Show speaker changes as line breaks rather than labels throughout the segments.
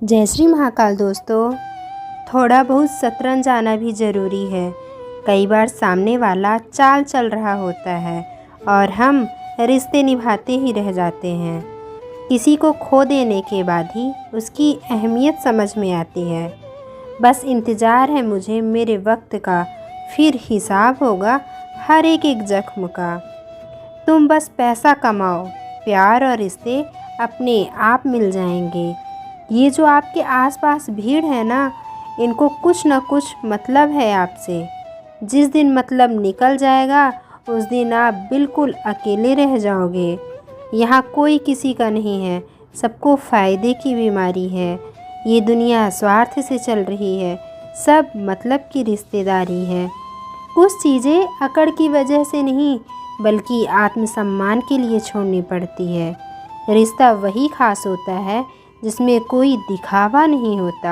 जय श्री महाकाल दोस्तों। थोड़ा बहुत शतरंज आना भी ज़रूरी है। कई बार सामने वाला चाल चल रहा होता है और हम रिश्ते निभाते ही रह जाते हैं। किसी को खो देने के बाद ही उसकी अहमियत समझ में आती है। बस इंतज़ार है मुझे मेरे वक्त का, फिर हिसाब होगा हर एक जख्म का। तुम बस पैसा कमाओ, प्यार और रिश्ते अपने आप मिल जाएंगे। ये जो आपके आसपास भीड़ है ना, इनको कुछ न कुछ मतलब है आपसे। जिस दिन मतलब निकल जाएगा उस दिन आप बिल्कुल अकेले रह जाओगे। यहाँ कोई किसी का नहीं है, सबको फ़ायदे की बीमारी है। ये दुनिया स्वार्थ से चल रही है, सब मतलब की रिश्तेदारी है। कुछ चीज़ें अकड़ की वजह से नहीं बल्कि आत्मसम्मान के लिए छोड़नी पड़ती है। रिश्ता वही खास होता है जिसमें कोई दिखावा नहीं होता।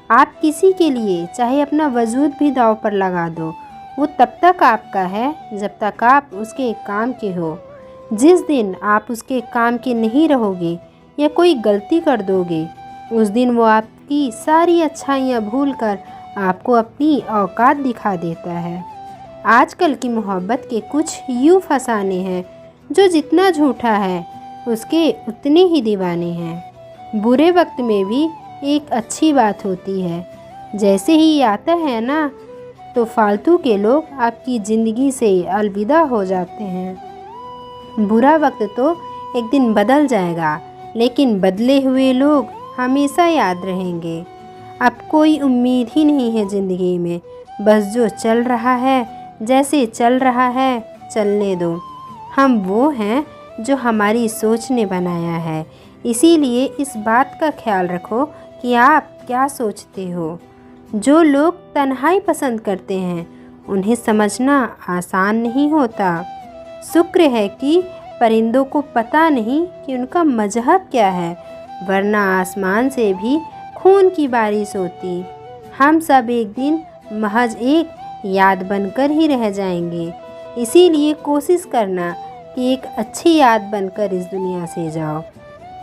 आप किसी के लिए चाहे अपना वजूद भी दांव पर लगा दो, वो तब तक आपका है जब तक आप उसके काम के हो। जिस दिन आप उसके काम के नहीं रहोगे या कोई गलती कर दोगे, उस दिन वो आपकी सारी अच्छाइयाँ भूलकर आपको अपनी औकात दिखा देता है। आजकल की मोहब्बत के कुछ यूँ फसाने हैं जो जितना झूठा है उसके उतने ही दीवाने हैं। बुरे वक्त में भी एक अच्छी बात होती है। जैसे ही आता है ना, तो फालतू के लोग आपकी ज़िंदगी से अलविदा हो जाते हैं। बुरा वक्त तो एक दिन बदल जाएगा, लेकिन बदले हुए लोग हमेशा याद रहेंगे। अब कोई उम्मीद ही नहीं है ज़िंदगी में, बस जो चल रहा है, जैसे चल रहा है चलने दो। हम वो हैं जो हमारी सोच ने बनाया है, इसीलिए इस बात का ख्याल रखो कि आप क्या सोचते हो। जो लोग तन्हाई पसंद करते हैं उन्हें समझना आसान नहीं होता। शुक्र है कि परिंदों को पता नहीं कि उनका मजहब क्या है, वरना आसमान से भी खून की बारिश होती। हम सब एक दिन महज एक याद बनकर ही रह जाएंगे। इसीलिए कोशिश करना कि एक अच्छी याद बनकर इस दुनिया से जाओ।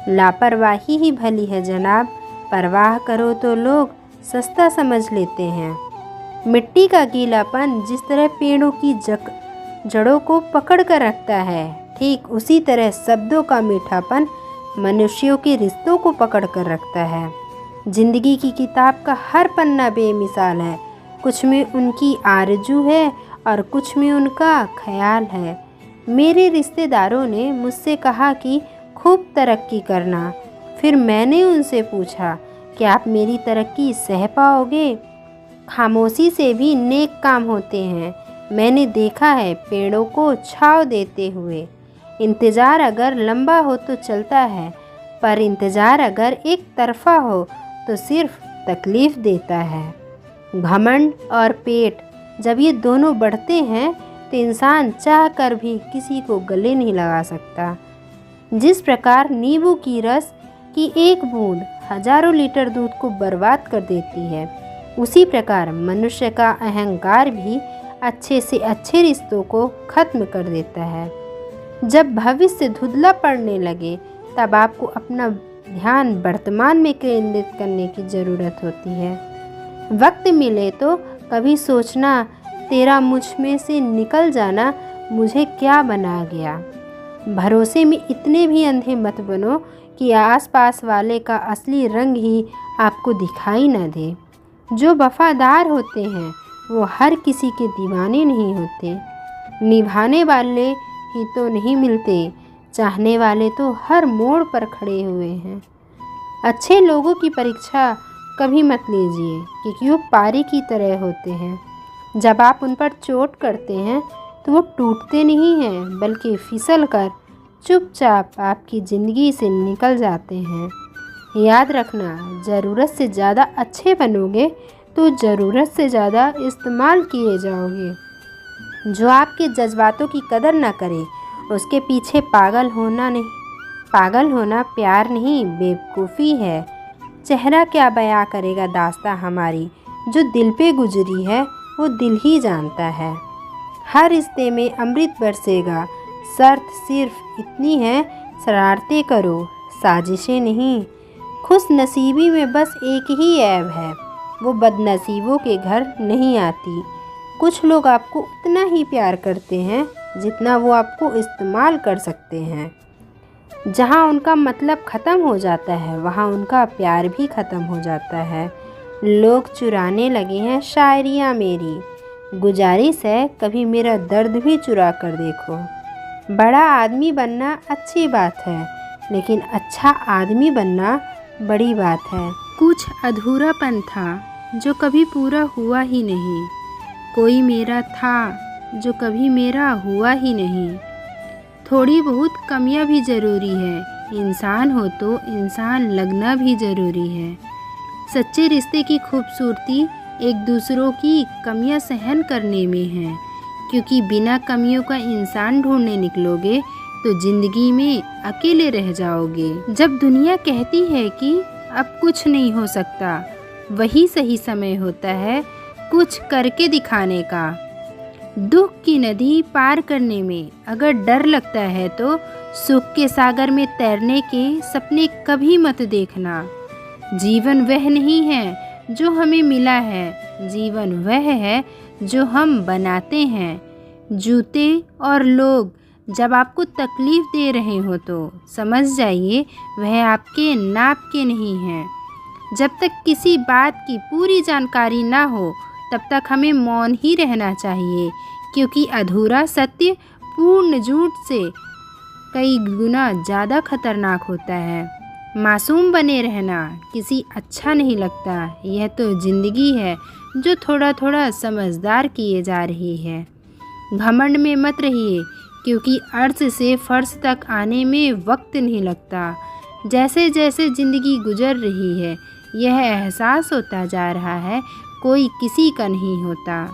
लापरवाही ही भली है जनाब, परवाह करो तो लोग सस्ता समझ लेते हैं। मिट्टी का गीलापन जिस तरह पेड़ों की जड़ों को पकड़ कर रखता है, ठीक उसी तरह शब्दों का मीठापन मनुष्यों के रिश्तों को पकड़ कर रखता है। जिंदगी की किताब का हर पन्ना बेमिसाल है। कुछ में उनकी आरजू है और कुछ में उनका ख्याल है। मेरे रिश्तेदारों ने मुझसे कहा कि खूब तरक्की करना। फिर मैंने उनसे पूछा कि आप मेरी तरक्की सह पाओगे? खामोशी से भी नेक काम होते हैं। मैंने देखा है पेड़ों को छांव देते हुए। इंतज़ार अगर लंबा हो तो चलता है, पर इंतज़ार अगर एक तरफा हो तो सिर्फ तकलीफ़ देता है। घमंड और पेट जब ये दोनों बढ़ते हैं तो इंसान चाह कर भी किसी को गले नहीं लगा सकता। जिस प्रकार नींबू की रस की एक बूंद हजारों लीटर दूध को बर्बाद कर देती है, उसी प्रकार मनुष्य का अहंकार भी अच्छे से अच्छे रिश्तों को खत्म कर देता है। जब भविष्य धुंधला पड़ने लगे तब आपको अपना ध्यान वर्तमान में केंद्रित करने की ज़रूरत होती है। वक्त मिले तो कभी सोचना, तेरा मुझ में से निकल जाना मुझे क्या बना गया। भरोसे में इतने भी अंधे मत बनो कि आसपास वाले का असली रंग ही आपको दिखाई न दे। जो वफादार होते हैं वो हर किसी के दीवाने नहीं होते। निभाने वाले ही तो नहीं मिलते, चाहने वाले तो हर मोड़ पर खड़े हुए हैं। अच्छे लोगों की परीक्षा कभी मत लीजिए, क्योंकि वो पारी की तरह होते हैं। जब आप उन पर चोट करते हैं तो वो टूटते नहीं हैं, बल्कि फिसल कर चुपचाप आपकी ज़िंदगी से निकल जाते हैं। याद रखना, ज़रूरत से ज़्यादा अच्छे बनोगे तो ज़रूरत से ज़्यादा इस्तेमाल किए जाओगे। जो आपके जज्बातों की कदर ना करे उसके पीछे पागल होना प्यार नहीं बेवकूफ़ी है। चेहरा क्या बयां करेगा दास्तां हमारी, जो दिल पे गुजरी है वो दिल ही जानता है। हर रिश्ते में अमृत बरसेगा, शर्त सिर्फ इतनी है, शरारतें करो साजिशें नहीं। खुश नसीबी में बस एक ही ऐब है, वो बदनसीबों के घर नहीं आती। कुछ लोग आपको उतना ही प्यार करते हैं जितना वो आपको इस्तेमाल कर सकते हैं। जहाँ उनका मतलब ख़त्म हो जाता है वहाँ उनका प्यार भी ख़त्म हो जाता है। लोग चुराने लगे हैं शायरियाँ मेरी, गुजारिश है कभी मेरा दर्द भी चुरा कर देखो। बड़ा आदमी बनना अच्छी बात है, लेकिन अच्छा आदमी बनना बड़ी बात है। कुछ अधूरापन था जो कभी पूरा हुआ ही नहीं, कोई मेरा था जो कभी मेरा हुआ ही नहीं। थोड़ी बहुत कमियां भी ज़रूरी है, इंसान हो तो इंसान लगना भी ज़रूरी है। सच्चे रिश्ते की खूबसूरती एक दूसरों की कमियां सहन करने में है, क्योंकि बिना कमियों का इंसान ढूंढने निकलोगे तो ज़िंदगी में अकेले रह जाओगे। जब दुनिया कहती है कि अब कुछ नहीं हो सकता, वही सही समय होता है कुछ करके दिखाने का। दुख की नदी पार करने में अगर डर लगता है तो सुख के सागर में तैरने के सपने कभी मत देखना। जीवन वह नहीं है जो हमें मिला है, जीवन वह है जो हम बनाते हैं। जूते और लोग जब आपको तकलीफ़ दे रहे हो तो समझ जाइए वह आपके नाप के नहीं हैं। जब तक किसी बात की पूरी जानकारी ना हो तब तक हमें मौन ही रहना चाहिए, क्योंकि अधूरा सत्य पूर्ण झूठ से कई गुना ज़्यादा खतरनाक होता है। मासूम बने रहना किसी अच्छा नहीं लगता, यह तो ज़िंदगी है जो थोड़ा थोड़ा समझदार किए जा रही है। घमंड में मत रहिए, क्योंकि अर्श से फर्श तक आने में वक्त नहीं लगता। जैसे जैसे ज़िंदगी गुजर रही है यह एहसास होता जा रहा है कोई किसी का नहीं होता।